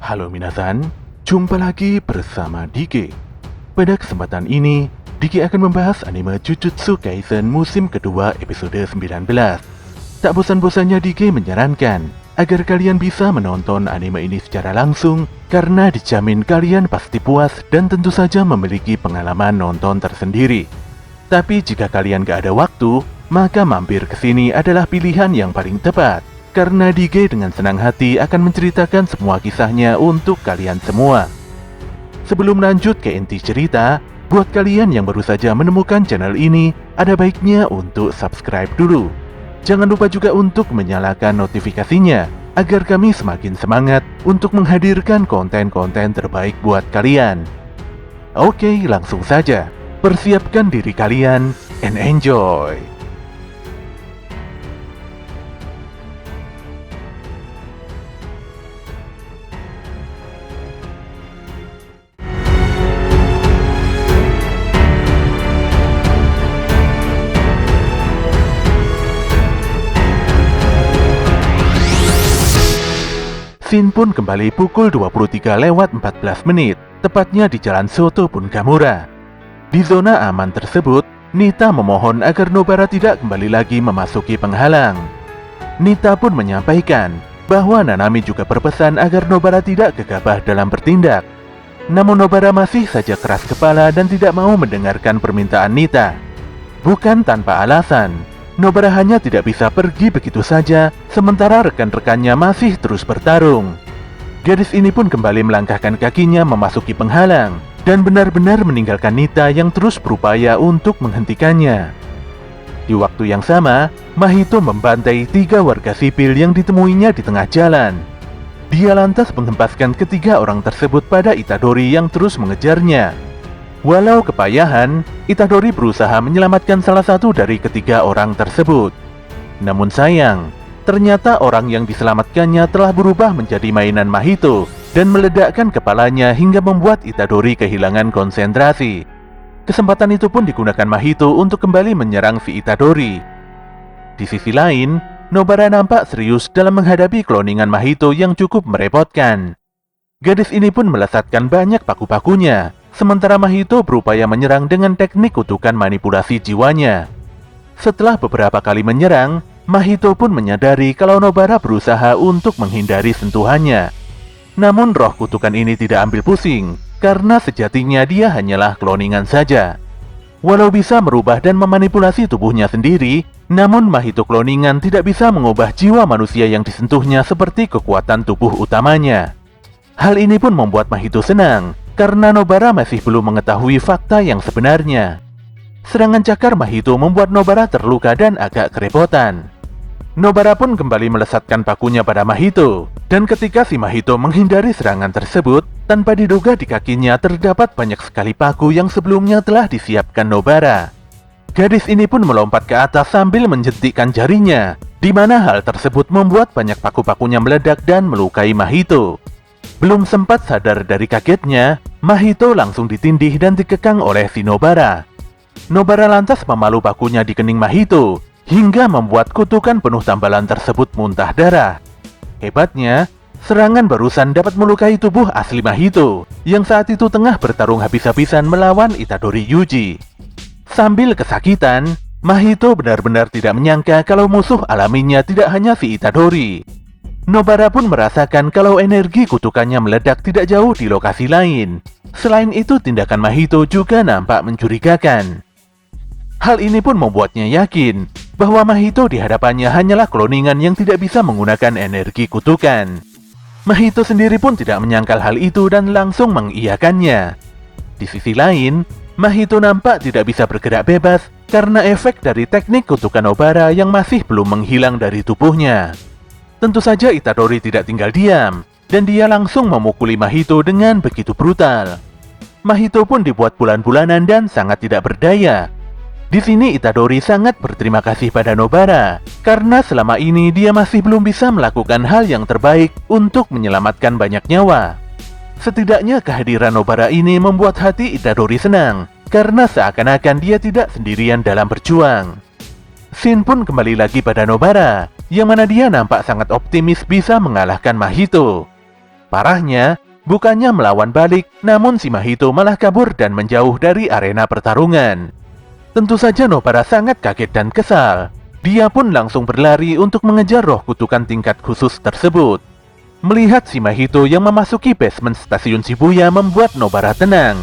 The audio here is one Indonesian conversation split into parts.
Halo minasan, jumpa lagi bersama Dike. Pada kesempatan ini, Dike akan membahas anime Jujutsu Kaisen musim kedua episode 19. Tak bosan-bosannya Dike menyarankan agar kalian bisa menonton anime ini secara langsung karena dijamin kalian pasti puas dan tentu saja memiliki pengalaman nonton tersendiri. Tapi jika kalian gak ada waktu, maka mampir ke sini adalah pilihan yang paling tepat. Karena Dike dengan senang hati akan menceritakan semua kisahnya untuk kalian semua. Sebelum lanjut ke inti cerita, buat kalian yang baru saja menemukan channel ini, ada baiknya untuk subscribe dulu. Jangan lupa juga untuk menyalakan notifikasinya, agar kami semakin semangat untuk menghadirkan konten-konten terbaik buat kalian. Oke, langsung saja. Persiapkan diri kalian and enjoy! Scene pun kembali pukul 23:14 menit, tepatnya di Jalan Soto Bungamura. Di zona aman tersebut, Nita memohon agar Nobara tidak kembali lagi memasuki penghalang. Nita pun menyampaikan bahwa Nanami juga berpesan agar Nobara tidak gegabah dalam bertindak. Namun Nobara masih saja keras kepala dan tidak mau mendengarkan permintaan Nita. Bukan tanpa alasan, Nobara hanya tidak bisa pergi begitu saja, sementara rekan-rekannya masih terus bertarung. Gadis ini pun kembali melangkahkan kakinya memasuki penghalang, dan benar-benar meninggalkan Nita yang terus berupaya untuk menghentikannya. Di waktu yang sama, Mahito membantai 3 warga sipil yang ditemuinya di tengah jalan. Dia lantas menghempaskan ketiga orang tersebut pada Itadori yang terus mengejarnya. Walau kepayahan, Itadori berusaha menyelamatkan salah satu dari ketiga orang tersebut. Namun sayang, ternyata orang yang diselamatkannya telah berubah menjadi mainan Mahito dan meledakkan kepalanya hingga membuat Itadori kehilangan konsentrasi. Kesempatan itu pun digunakan Mahito untuk kembali menyerang si Itadori. Di sisi lain, Nobara nampak serius dalam menghadapi kloningan Mahito yang cukup merepotkan. Gadis ini pun melesatkan banyak paku-pakunya, sementara Mahito berupaya menyerang dengan teknik kutukan manipulasi jiwanya. Setelah beberapa kali menyerang, Mahito pun menyadari kalau Nobara berusaha untuk menghindari sentuhannya. Namun roh kutukan ini tidak ambil pusing, karena sejatinya dia hanyalah kloningan saja. Walau bisa merubah dan memanipulasi tubuhnya sendiri, namun Mahito kloningan tidak bisa mengubah jiwa manusia yang disentuhnya seperti kekuatan tubuh utamanya. Hal ini pun membuat Mahito senang, karena Nobara masih belum mengetahui fakta yang sebenarnya. Serangan cakar Mahito membuat Nobara terluka dan agak kerepotan. Nobara pun kembali melesatkan pakunya pada Mahito, dan ketika si Mahito menghindari serangan tersebut, tanpa diduga di kakinya terdapat banyak sekali paku yang sebelumnya telah disiapkan Nobara. Gadis ini pun melompat ke atas sambil menjentikkan jarinya, di mana hal tersebut membuat banyak paku-pakunya meledak dan melukai Mahito. Belum sempat sadar dari kagetnya, Mahito langsung ditindih dan dikekang oleh si Nobara. Nobara lantas memalu pakunya di kening Mahito, hingga membuat kutukan penuh tambalan tersebut muntah darah. Hebatnya, serangan barusan dapat melukai tubuh asli Mahito, yang saat itu tengah bertarung habis-habisan melawan Itadori Yuji. Sambil kesakitan, Mahito benar-benar tidak menyangka kalau musuh alaminya tidak hanya si Itadori. Nobara pun merasakan kalau energi kutukannya meledak tidak jauh di lokasi lain. Selain itu, tindakan Mahito juga nampak mencurigakan. Hal ini pun membuatnya yakin bahwa Mahito di hadapannya hanyalah kloningan yang tidak bisa menggunakan energi kutukan. Mahito sendiri pun tidak menyangkal hal itu dan langsung mengiyakannya. Di sisi lain, Mahito nampak tidak bisa bergerak bebas karena efek dari teknik kutukan Nobara yang masih belum menghilang dari tubuhnya. Tentu saja Itadori tidak tinggal diam, dan dia langsung memukuli Mahito dengan begitu brutal. Mahito pun dibuat bulan-bulanan dan sangat tidak berdaya. Di sini Itadori sangat berterima kasih pada Nobara, karena selama ini dia masih belum bisa melakukan hal yang terbaik untuk menyelamatkan banyak nyawa. Setidaknya kehadiran Nobara ini membuat hati Itadori senang, karena seakan-akan dia tidak sendirian dalam berjuang. Scene pun kembali lagi pada Nobara, yang mana dia nampak sangat optimis bisa mengalahkan Mahito. Parahnya, bukannya melawan balik, namun si Mahito malah kabur dan menjauh dari arena pertarungan. Tentu saja Nobara sangat kaget dan kesal. Dia pun langsung berlari untuk mengejar roh kutukan tingkat khusus tersebut. Melihat si Mahito yang memasuki basement stasiun Shibuya membuat Nobara tenang.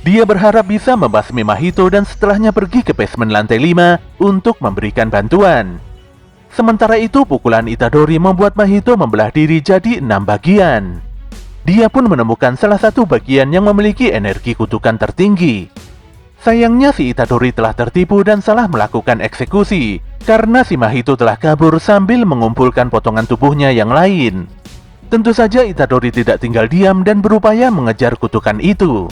Dia berharap bisa membasmi Mahito dan setelahnya pergi ke basement lantai 5 untuk memberikan bantuan. Sementara itu pukulan Itadori membuat Mahito membelah diri jadi 6 bagian. Dia pun menemukan salah satu bagian yang memiliki energi kutukan tertinggi. Sayangnya si Itadori telah tertipu dan salah melakukan eksekusi karena si Mahito telah kabur sambil mengumpulkan potongan tubuhnya yang lain. Tentu saja Itadori tidak tinggal diam dan berupaya mengejar kutukan itu.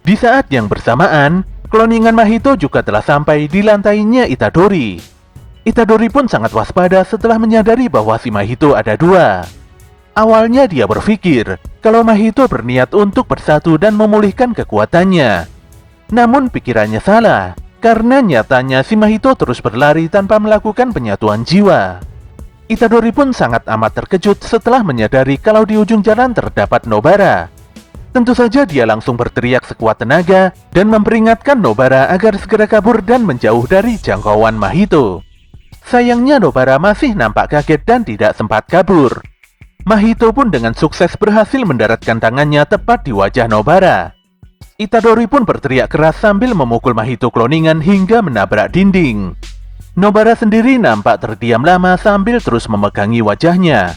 Di saat yang bersamaan, kloningan Mahito juga telah sampai di lantainya Itadori. Itadori pun sangat waspada setelah menyadari bahwa si Mahito ada 2. Awalnya dia berpikir kalau Mahito berniat untuk bersatu dan memulihkan kekuatannya. Namun pikirannya salah, karena nyatanya si Mahito terus berlari tanpa melakukan penyatuan jiwa. Itadori pun sangat amat terkejut setelah menyadari kalau di ujung jalan terdapat Nobara. Tentu saja dia langsung berteriak sekuat tenaga dan memperingatkan Nobara agar segera kabur dan menjauh dari jangkauan Mahito. Sayangnya Nobara masih nampak kaget dan tidak sempat kabur. Mahito pun dengan sukses berhasil mendaratkan tangannya tepat di wajah Nobara. Itadori pun berteriak keras sambil memukul Mahito kloningan hingga menabrak dinding. Nobara sendiri nampak terdiam lama sambil terus memegangi wajahnya.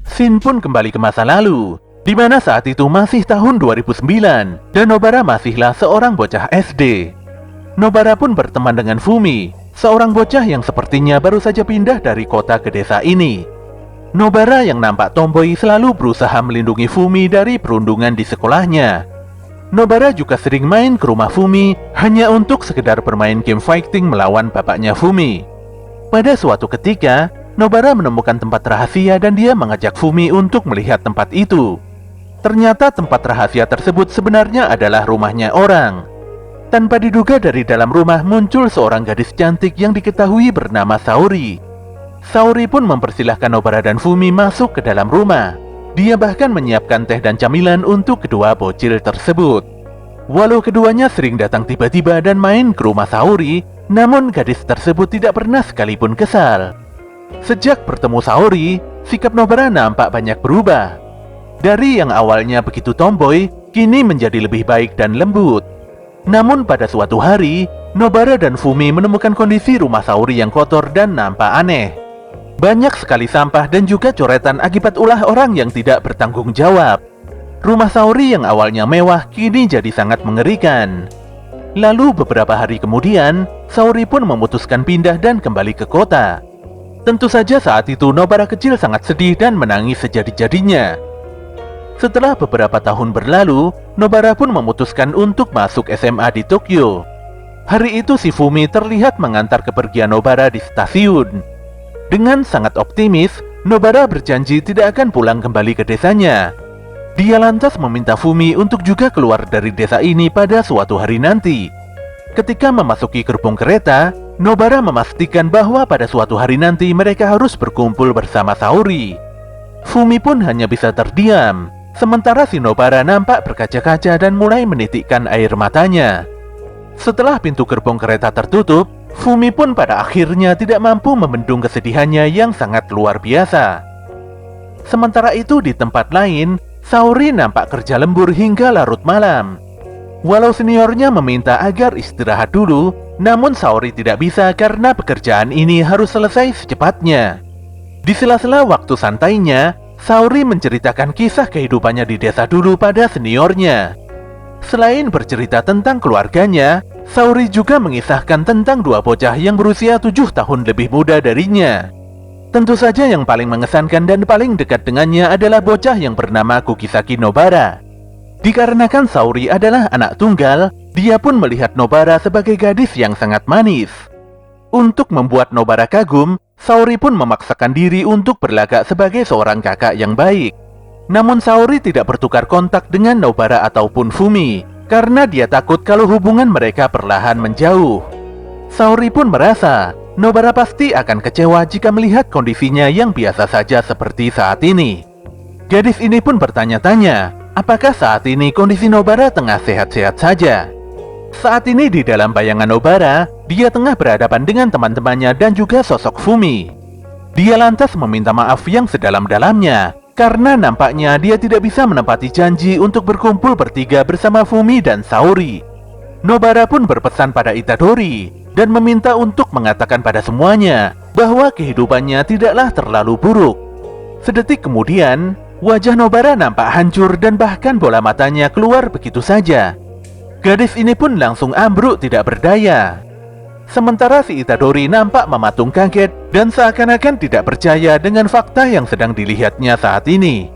Scene pun kembali ke masa lalu, di mana saat itu masih tahun 2009 dan Nobara masihlah seorang bocah SD. Nobara pun berteman dengan Fumi, seorang bocah yang sepertinya baru saja pindah dari kota ke desa ini. Nobara yang nampak tomboy selalu berusaha melindungi Fumi dari perundungan di sekolahnya. Nobara juga sering main ke rumah Fumi hanya untuk sekedar bermain game fighting melawan bapaknya Fumi. Pada suatu ketika, Nobara menemukan tempat rahasia dan dia mengajak Fumi untuk melihat tempat itu. Ternyata tempat rahasia tersebut sebenarnya adalah rumahnya orang. Tanpa diduga dari dalam rumah muncul seorang gadis cantik yang diketahui bernama Saori. Saori pun mempersilahkan Nobara dan Fumi masuk ke dalam rumah. Dia bahkan menyiapkan teh dan camilan untuk kedua bocil tersebut. Walau keduanya sering datang tiba-tiba dan main ke rumah Saori, namun gadis tersebut tidak pernah sekalipun kesal. Sejak bertemu Saori, sikap Nobara nampak banyak berubah. Dari yang awalnya begitu tomboy, kini menjadi lebih baik dan lembut. Namun pada suatu hari, Nobara dan Fumi menemukan kondisi rumah Saori yang kotor dan nampak aneh. Banyak sekali sampah dan juga coretan akibat ulah orang yang tidak bertanggung jawab. Rumah Saori yang awalnya mewah kini jadi sangat mengerikan. Lalu beberapa hari kemudian, Saori pun memutuskan pindah dan kembali ke kota. Tentu saja saat itu Nobara kecil sangat sedih dan menangis sejadi-jadinya. Setelah beberapa tahun berlalu, Nobara pun memutuskan untuk masuk SMA di Tokyo. Hari itu si Fumi terlihat mengantar kepergian Nobara di stasiun. Dengan sangat optimis, Nobara berjanji tidak akan pulang kembali ke desanya. Dia lantas meminta Fumi untuk juga keluar dari desa ini pada suatu hari nanti. Ketika memasuki gerbong kereta, Nobara memastikan bahwa pada suatu hari nanti mereka harus berkumpul bersama Saori. Fumi pun hanya bisa terdiam. Sementara si Nobara nampak berkaca-kaca dan mulai menitikkan air matanya. Setelah pintu gerbong kereta tertutup, Fumi pun pada akhirnya tidak mampu membendung kesedihannya yang sangat luar biasa. Sementara itu di tempat lain, Saori nampak kerja lembur hingga larut malam. Walau seniornya meminta agar istirahat dulu, namun Saori tidak bisa karena pekerjaan ini harus selesai secepatnya. Di sela-sela waktu santainya, Saori menceritakan kisah kehidupannya di desa dulu pada seniornya. Selain bercerita tentang keluarganya, Saori juga mengisahkan tentang 2 bocah yang berusia 7 tahun lebih muda darinya. Tentu saja yang paling mengesankan dan paling dekat dengannya adalah bocah yang bernama Kugisaki Nobara. Dikarenakan Saori adalah anak tunggal, dia pun melihat Nobara sebagai gadis yang sangat manis. Untuk membuat Nobara kagum, Saori pun memaksakan diri untuk berlagak sebagai seorang kakak yang baik. Namun Saori tidak bertukar kontak dengan Nobara ataupun Fumi, karena dia takut kalau hubungan mereka perlahan menjauh. Saori pun merasa Nobara pasti akan kecewa jika melihat kondisinya yang biasa saja seperti saat ini. Gadis ini pun bertanya-tanya, apakah saat ini kondisi Nobara tengah sehat-sehat saja. Saat ini di dalam bayangan Nobara, dia tengah berhadapan dengan teman-temannya dan juga sosok Fumi. Dia lantas meminta maaf yang sedalam-dalamnya, karena nampaknya dia tidak bisa menepati janji untuk berkumpul bertiga bersama Fumi dan Saori. Nobara pun berpesan pada Itadori, dan meminta untuk mengatakan pada semuanya, bahwa kehidupannya tidaklah terlalu buruk. Sedetik kemudian, wajah Nobara nampak hancur dan bahkan bola matanya keluar begitu saja. Gadis ini pun langsung ambruk tidak berdaya. Sementara si Itadori nampak mematung kaget dan seakan-akan tidak percaya dengan fakta yang sedang dilihatnya saat ini.